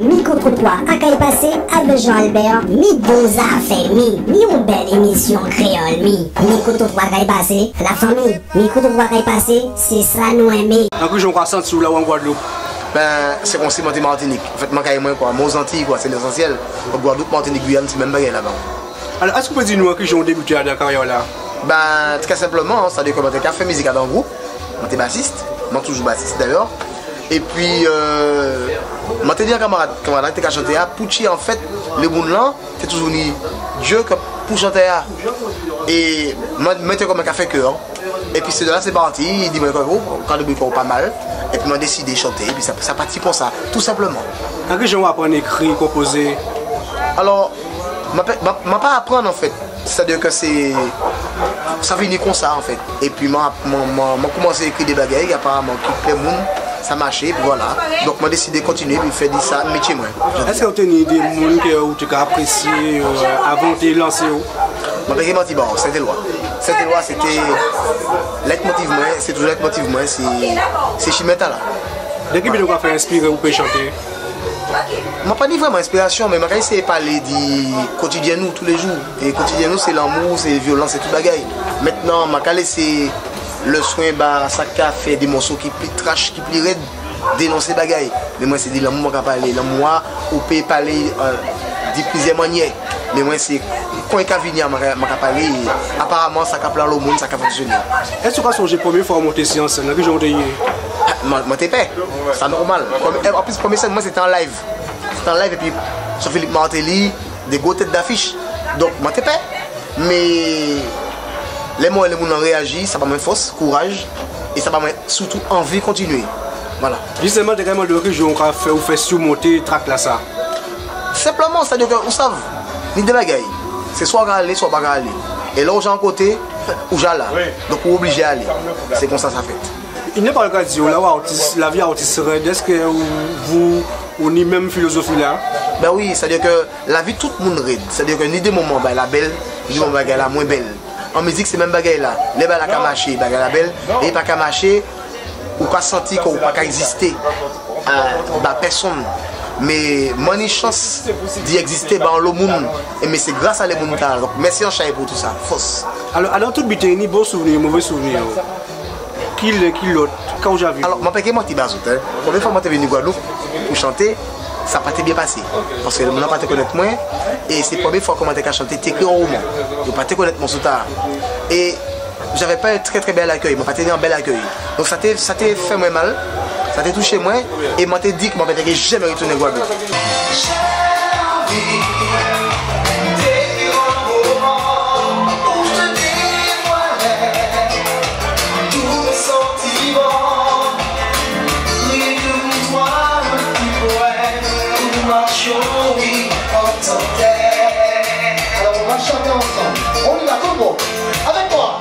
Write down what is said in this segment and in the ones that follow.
Micro-trottoir à caille passé avec Jean-Albert, mi bon affaire, mi une belle émission créole, micro-trottoir à caille passé, la famille, micro-trottoir à caille passé, c'est ça nous aimer. En plus, je crois que sur la Guadeloupe. Ben, c'est comme si je suis Martinique. En fait, je suis quoi, aux Antilles, quoi, c'est l'essentiel. Guadeloupe, Martinique, Guyane, c'est même bagarre là-bas. Alors, est-ce que vous pouvez dire nous que j'ai débuté à la carrière là? Ben, très simplement, ça veut dire que je fait musique dans le groupe, je suis bassiste, je suis toujours bassiste d'ailleurs. Et puis, je te dis à camarade qui a chanté, Pouchi, en fait, le monde là, c'est toujours Dieu pour chanter. Et je suis comme un café cœur. Et puis, c'est de là, c'est parti, il dit, quand le bruit pas mal. Et puis, on décidé de chanter, et puis ça partit pour ça, tout simplement. En quel genre apprendre à écrire, composer? Alors, je ne vais pas apprendre en fait. C'est-à-dire que c'est. Ça vient comme ça en fait. Et puis, je commencé à écrire des bagailles, apparemment, qui plaît au monde. Ça marchait, puis voilà. Donc, j'ai décidé de continuer et faire ça métier. Est-ce que vous avez des gens que tu as apprécié avant de te lancer? Je vais menti, bon, c'était loi. Cette loi, c'était. Leitmotiv, c'est toujours leitmotiv, c'est Chimeta là. De qui vous avez inspiré ou peut chanter? Je n'ai pas dit vraiment inspiration, mais je vais essayer de parler du quotidien nous tous les jours. Et quotidien nous, c'est l'amour, c'est la violence, c'est tout bagaille. Maintenant, je vais laisser le soin, ça fait des morceaux qui plient trash, qui plient raide, dénoncer bagaille. Mais moi, c'est de l'amour que je parle. L'amour, on peut parler de plusieurs manières. Mais moi, c'est quand il y a venu, je parler. Apparemment, ça a parlé au monde, ça a fonctionné. Est-ce que tu as songé la première fois à monter sur scène? Je t'ai fait. C'est normal. En plus, la première scène, moi, c'était en live. C'était en live et puis, Jean-Philippe Martelly, des gros têtes d'affiche. Donc, je t'ai fait. Mais les mots et les gens ont réagi, ça va me force, courage. Et ça va me surtout envie de continuer. Voilà. Justement, tu as vraiment de région qui a fait surmonter track là ça. Simplement, c'est-à-dire que vous savez, ni de bagaille. C'est soit aller, soit pas aller. Et là où j'ai un côté, où j'ai là. Donc vous obligé à aller. C'est comme ça fait. Il n'est pas le cas de dire, la vie artiste, est-ce que vous avez même philosophie là? Ben oui, c'est-à-dire que la vie tout le monde ride. C'est-à-dire que ni des moments, ben, la belle, ni des moments, ben, la moins belle. En musique, c'est même bagaille là. Les belles à marcher, ben, la belle, et pas qu'à marcher, ou pas sentir qu'on pas qu'à exister à personne. Mais moi j'ai chance d'y exister dans le monde. Mais c'est grâce à les monde. Donc merci en chaille pour tout ça. Fausse. Alors tout bité ni bon souvenir, mauvais souvenir. Qui l'autre quand j'ai vu. Alors moi pas que moi petit bazot. La première fois moi t'es venu Guadeloupe pour chanter, ça pas bien passé. Parce que le monde pas te connaître moins et c'est la première fois que moi t'ai chanté t'écris un roman. Je pas te connaître mon soutard. Et j'avais pas un très bel accueil, moi pas tenu un bel accueil. Donc ça t'a fait moi mal. Ça t'a touché moi et moi t'ai dit que moi je jamais retourner Guadeloupe. Alors on va chanter ensemble. On y va tout le monde. Avec moi.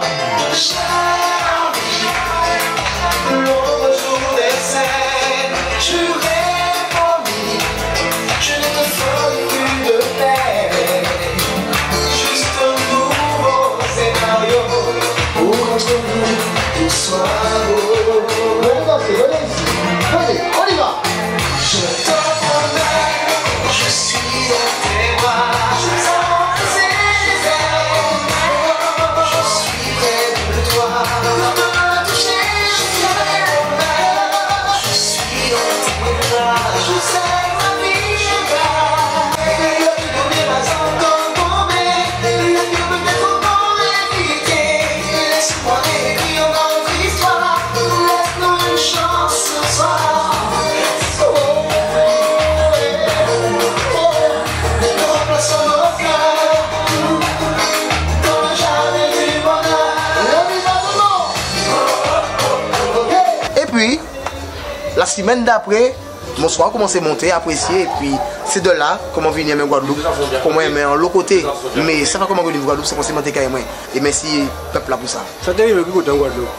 La semaine d'après, mon soir a commencé à monter, à apprécier, et puis c'est de là comment venir à Guadeloupe, comment aimer en l'autre côté. Mais ça va comment venir à Guadeloupe, c'est comment monter carrément. Et merci peuple là pour ça. Ça t'arrive que côté en Guadeloupe?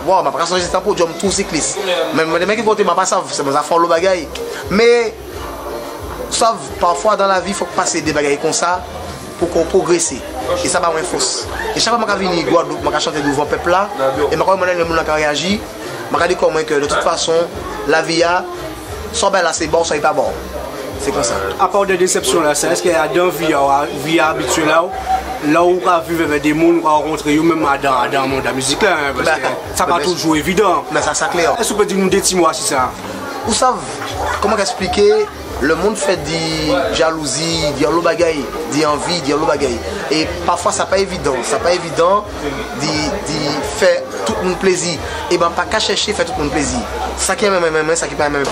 Wow, ma personne c'est un peu comme tout cycliste. Même les mecs qui portent ma pas savent, c'est ça font le bagaille. Mais vous savez, parfois dans la vie, il faut passer des bagailles comme ça pour qu'on progresse. Et ça va moins fausse. Et chaque fois que je viens à Guadeloupe, je chanter devant le peuple là, et je vais le monde qui réagit. Je vais dire comment que de toute façon, la vie soit ben là c'est bon, soit il pas bon. C'est comme ça. À part des déceptions là, est-ce qu'il y a dans la vie habituelle là où on a vu avec des gens, on a rencontré même dans le monde de la musique là, parce que ça pas toujours évident. Mais ça c'est clair. Est-ce que vous pouvez dire nous des petits mots sur ça? Vous savez, comment expliquer? Le monde fait des jalousies, des bagailles, des envies, des bagailles. Et parfois, ça n'est pas évident. Ça n'est pas évident de faire tout le monde plaisir. Et bien, pas qu'à chercher faire tout le monde plaisir. Ça qui est même, ça qui n'est pas même.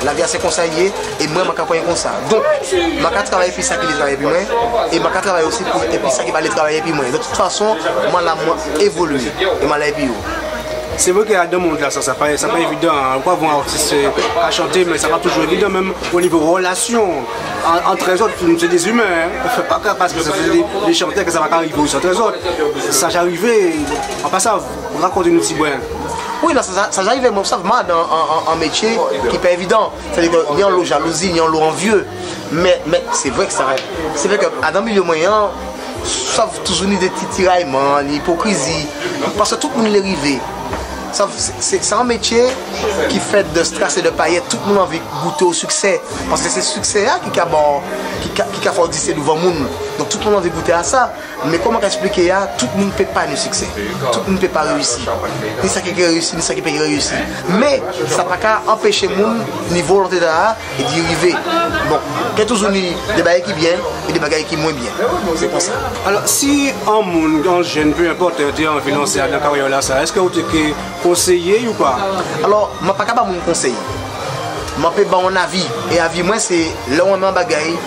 La vie, c'est conseillé. Et moi, je ne comme ça. Donc, je vais travailler pour ça qui les travaille pour moi. Et je vais travailler aussi pour ça qui va les travailler pour moi. De toute façon, moi, je évolue. Et je vais pour c'est vrai qu'il y a deux mondes là, ça n'est pas évident. On peut voir un artiste à chanter, mais ça n'est pas toujours évident, même au niveau relation. Entre les autres, c'est des humains. Hein. Pas parce que c'est des chanteurs que ça va arriver aussi entre les autres. Ça j'ai arrivé, en passant, racontez-nous petit bois. Oui, là, ça j'arrive, moi, ça va dans un métier qui n'est pas évident. C'est-à-dire qu'il y a l'eau jalousie, il y a l'eau envieux. Mais c'est vrai que ça reste. C'est vrai qu'à dans le milieu moyen, ça va toujours des petits tiraillements, l'hypocrisie. Parce que tout le monde est arrivé. C'est un métier qui fait de stress et de paillettes. Tout le monde a envie de goûter au succès. Parce que c'est ce succès-là qui a fait dire devant le monde. Donc tout le monde a envie de goûter à ça. Mais comment expliquer ça? Tout le monde ne peut pas le succès. Tout le monde ne peut pas réussir. Ni ça qui réussit, ni ça qui peut réussir. Mais ça n'a pas qu'à empêcher le monde, niveau volonté d'art, et d'y arriver. Bon, il y a toujours des bagages qui bien et des bagages qui moins bien. C'est comme ça. Alors, si un monde, un jeune, peu importe, tu as envie de lancer dans la carrière là, est-ce que vous êtes conseillé ou pas? Alors, je ne suis pas capable de me conseiller. Je peux donner mon avis. Et avis, moi, c'est là où on a bagaille,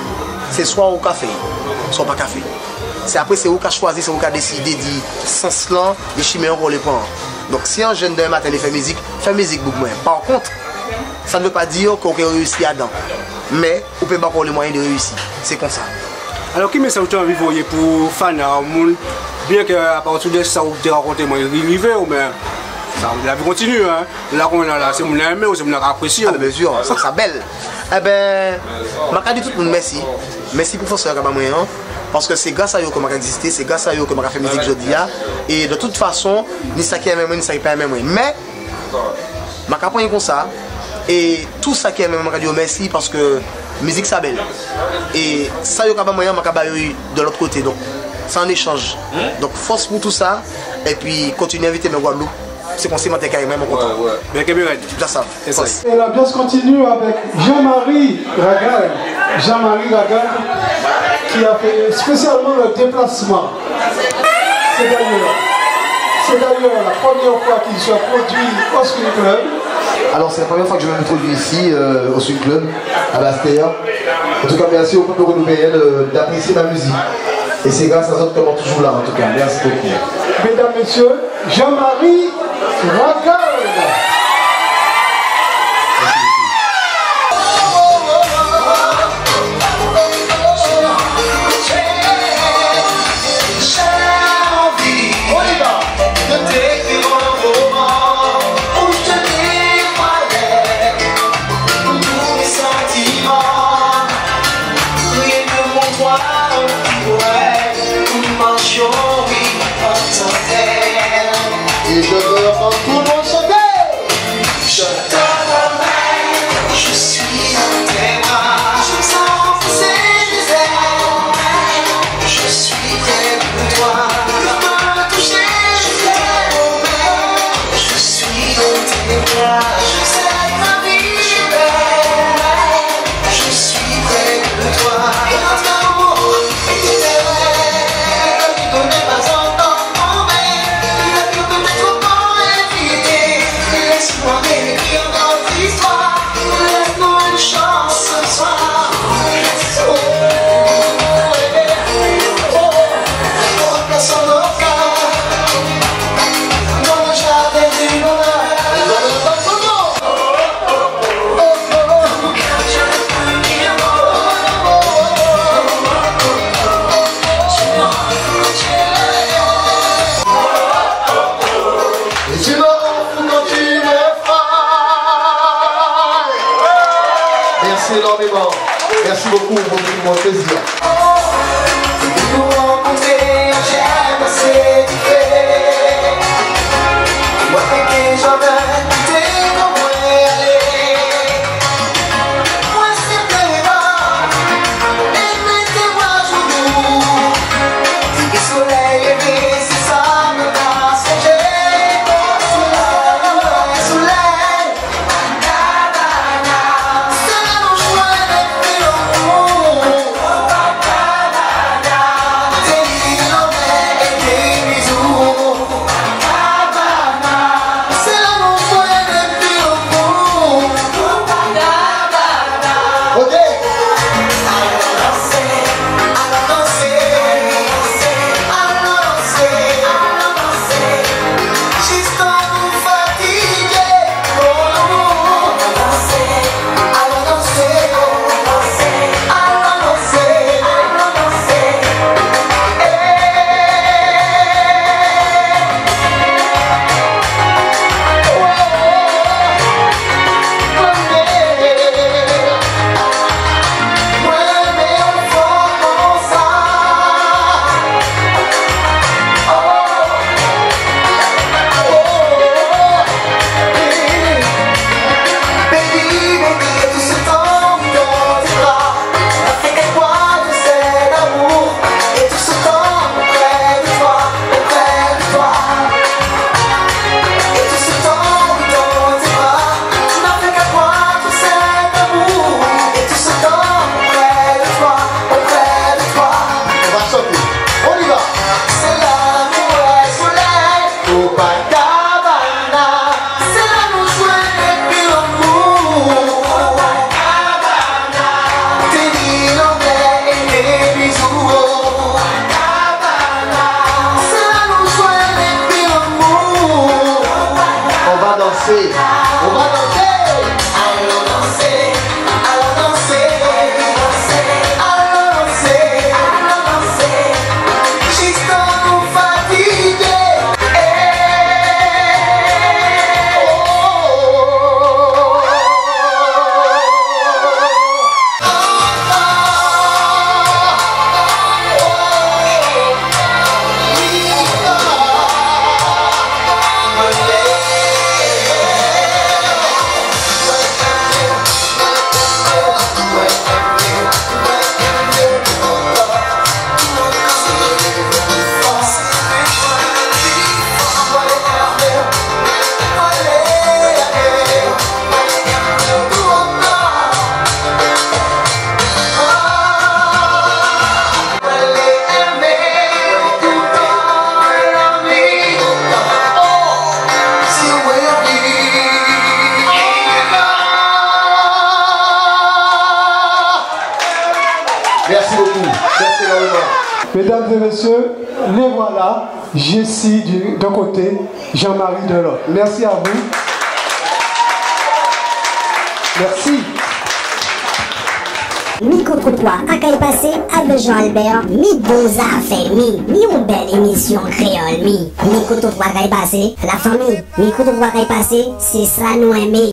c'est soit au café, soit pas café. C'est après, c'est où qu'on a choisi, c'est où qu'on a décidé de sens là, de chimères pour les prendre. Donc, si un jeune d'un matin fait musique beaucoup moins. Par contre, ça ne veut pas dire qu'on peut réussir là-dedans. Mais, on peut pas avoir les moyens de réussir. C'est comme ça. Alors, quel message tu as envie de voir pour fans, bien qu'à partir de ça, vous avez rencontré, moi, arrivé ou bien. La vie continue, hein. Là, c'est mon aimé ou c'est mon apprécié. Ah, bien sûr, ça belle. Eh ben, je dis tout le monde merci. Merci pour faire ça, parce que c'est grâce à eux que je existé, c'est grâce à eux que je fait musique aujourd'hui. Et de toute façon, ni ça qui est même, ni ça qui n'est pas même. Mais, je vais comme ça. Et tout ça qui est même, je dis merci parce que la musique, c'est belle. Et ça, je vais de l'autre côté. Donc, c'est un échange. Donc, force pour tout ça. Et puis, continuez à inviter mes Guadeloupe. C'est qu'on s'est monté carrément content. Bien Cameroun. C'est ça. Et l'ambiance continue avec Jean-Marie Ragal. Jean-Marie Ragal qui a fait spécialement le déplacement. C'est d'ailleurs la première fois qu'il se produit au Swing Club. Alors c'est la première fois que je me produis ici au Swing Club, à Bastère. En tout cas merci au peuple renouvelé d'apprécier ma musique. Et c'est grâce à d'autres comment toujours là en tout cas. Merci beaucoup. Mesdames, Messieurs, Jean-Marie Ragal. Et je veux entendre tout le monde chanter. Je te promets, je suis dans tes bras. Je me sens pousser des ailes. Je suis près de toi. Tu peux me toucher, je te promets. Je suis dans tes bras. Je sais que ma vie est belle. Je suis près de toi. Et notre amour est éternel. Tu connais pas encore mon rêve. Tu peux peut-être pas éviter. Laisse-moi écrire notre histoire. Laisse-nous une chance ce soir. Oh, remplaçons nos cœurs dans le jardin du bonheur. Dans le bonheur. Et tu me rends fou quand tu me frappes. Merci énormément. Merci beaucoup pour tout mon plaisir. Nous rencontrer, j'aime assez fait. Moi, que j'en ai quitté comme moi aller. danser. On va danser. Allons danser, allons danser, allons danser, allons danser, jusqu'à nous fatiguer. Merci beaucoup. Merci énormément. Mesdames et messieurs, les voilà. Jessie d'un côté, Jean-Marie de l'autre. Merci à vous. Merci. Mi contre toi, à qu'elle passe avec Jean-Albert, mi beaux affaires, mi une belle émission créole, mi contre toi, qu'elle passe, la famille, mi contre toi, qu'elle passe, c'est ça nous aimer.